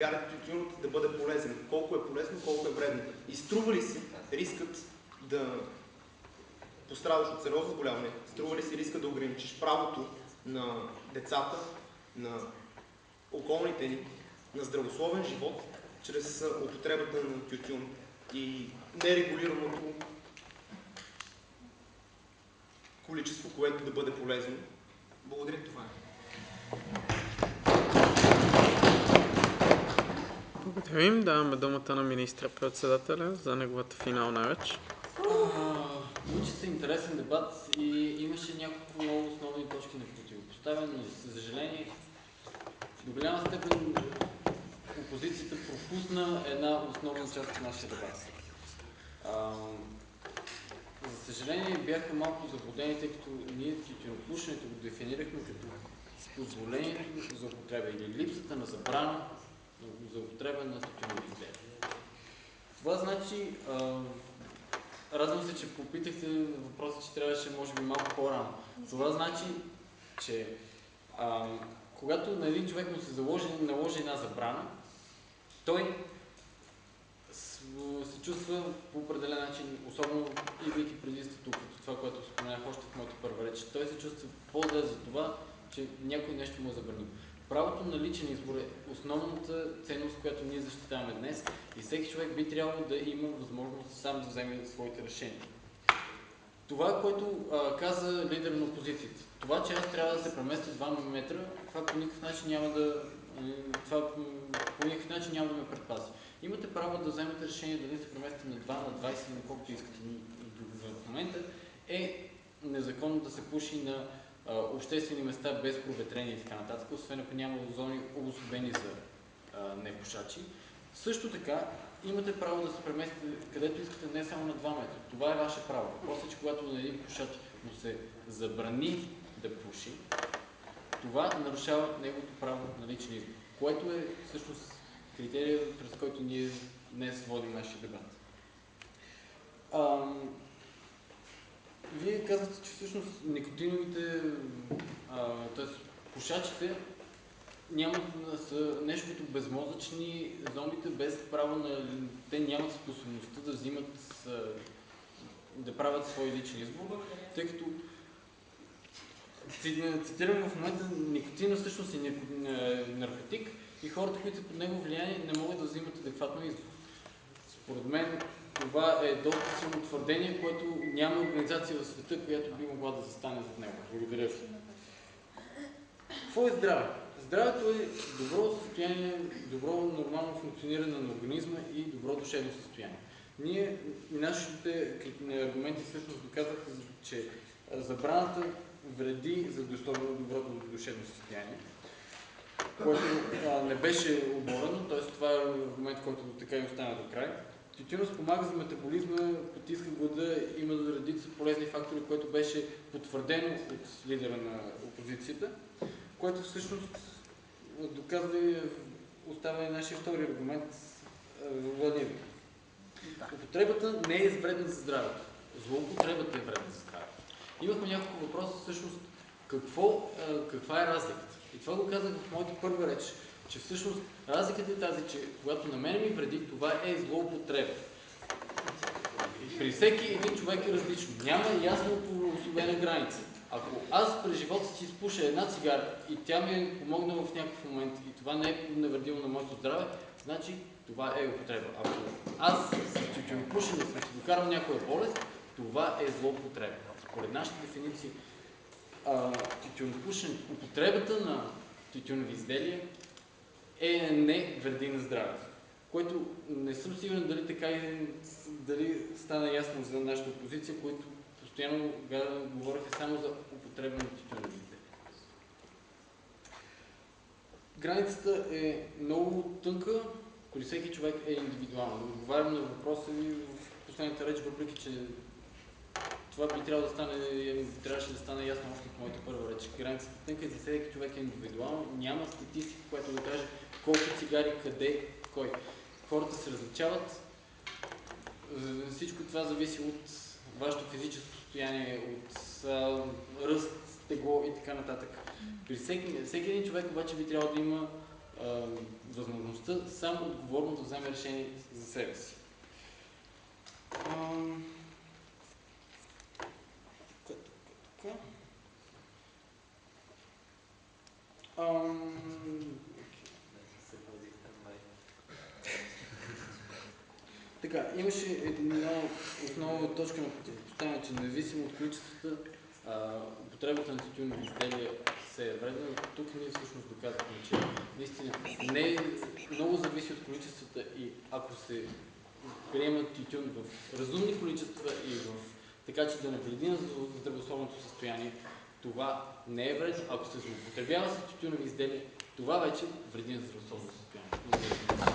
цигарите, тютюнът да бъде полезен. Колко е полезно, колко е вредно. И струва ли си рискът да пострадаш от сериозно заболяване? Струва ли си риска да ограничиш правото на децата, на околните ни, на здравословен живот, чрез употребата на тютюн и нерегулираното количество, което да бъде полезно? Благодаря, това е. Благодарим. Даваме думата на министър-председателя за неговата финална реч. Получи се интересен дебат и имаше няколко много основни точки на противопоставяне, но за съжаление до голяма степен опозицията пропусна една основна част от нашия дебат. За съжаление бяха малко заблудени, тъй като ние тютюнопушенето го дефинирахме като позволението за употреба или липсата на забрана за употреба на тютюнови изделия. Това значи, радвам се, че попитахте въпроса, че трябваше може би малко по-рано. Това значи, че когато на един човек му се наложи една забрана, той се чувства по определен начин, особено идвайки преди статуквото, това, което споменах още в моята първа реч. Той се чувства по-зле за това, че някой нещо му е забранил. Правото на личен избор е основната ценност, която ние защитаваме днес и всеки човек би трябвало да има възможност сам да вземе своите решения. Това, което каза лидер на опозицията, това, че аз трябва да се преместя 2 метра, това по никакъв начин няма да ме предпази. Имате право да вземете решение дали се преместите на 2, на 20 или колкото искате. В момента е незаконно да се пуши на обществени места без проветрение и така нататък, освен ако няма зони обособени за непушачи. Също така имате право да се преместите където искате, не само на 2 метра. Това е ваше право. Въпросът е, че когато на един пушач му се забрани да пуши, това нарушава неговото право на личен избор, което е всъщност критерия, през който ние днес водим нашия дебат. Вие казвате, че всъщност никотиновите, т.е. пушачите са нещо като безмозъчни зомбите без право на... Те нямат способността да взимат, да правят свой личен избор, тъй като цитирам в момента, никотина всъщност е наркотик и хората, които са под него влияние, не могат да взимат адекватно избор. Според мен това е доста силно твърдение, което няма организация в света, която би могла да застане зад него. Благодаря ви. Какво е здраве? Здравето е добро състояние, добро нормално функциониране на организма и добро душевно състояние. Ние и нашите аргументи всъщност доказаха, че забраната вреди за доброто душевно състояние, което не беше оборено, т.е. това е аргумент, който така и остана до край. Тютюнът спомага за метаболизма, потиска глада, има редица полезни фактори, което беше потвърдено от лидера на опозицията, което всъщност доказва и оставя и нашия втори аргумент Владимир. Употребата не е вредна за здравето. Злоупотребата е вредна за здравето. Имахме няколко въпроса всъщност каква е разликата. И това го казах в моята първа реч, че всъщност разликата е тази, че когато на мен ми вреди, това е злоупотреба. При всеки един човек е различно. Няма ясно обособена граница. Ако аз през живота си изпуша една цигара и тя ми е помогнала в някакъв момент и това не е навредило на моето здраве, значи това е употреба. Ако аз с тютюнопушене съм си докарал някоя болест, това е злоупотреба. Според нашите дефиниции, тютюнопушенето, употребата на тютюнови изделия не вреди на здравето. Което не съм сигурен дали така дали стана ясно за нашата опозиция, които постоянно говориха само за употреба на тютюнови изделия. Границата е много тънка, при всеки човек е индивидуална. Отговарям на въпроса ви в последната реч, въпреки че това би трябвало да трябваше да стане ясно още в моята първа реч. Границата е тънка и за всеки човек е индивидуално. Няма статистика, която да каже колко цигари, къде, кой. Хората се различават. Всичко това зависи от вашето физическо състояние, от ръст, тегло и така нататък. При всеки един човек обаче би трябвало да има възможността само отговорно да вземе решение за себе си. Така, имаше една основна точка на противопоставяне, че независимо от количествата, употребата на тютюневи изделия се е вредна. Тук ние всъщност доказахме, че наистина не много зависи от количествата и ако се приема тютюн в разумни количества и така, че да не вреди на здравословното състояние, това не е вредно. Ако се злоупотребява с тютюневи изделия, това вече вреди на здравословното състояние.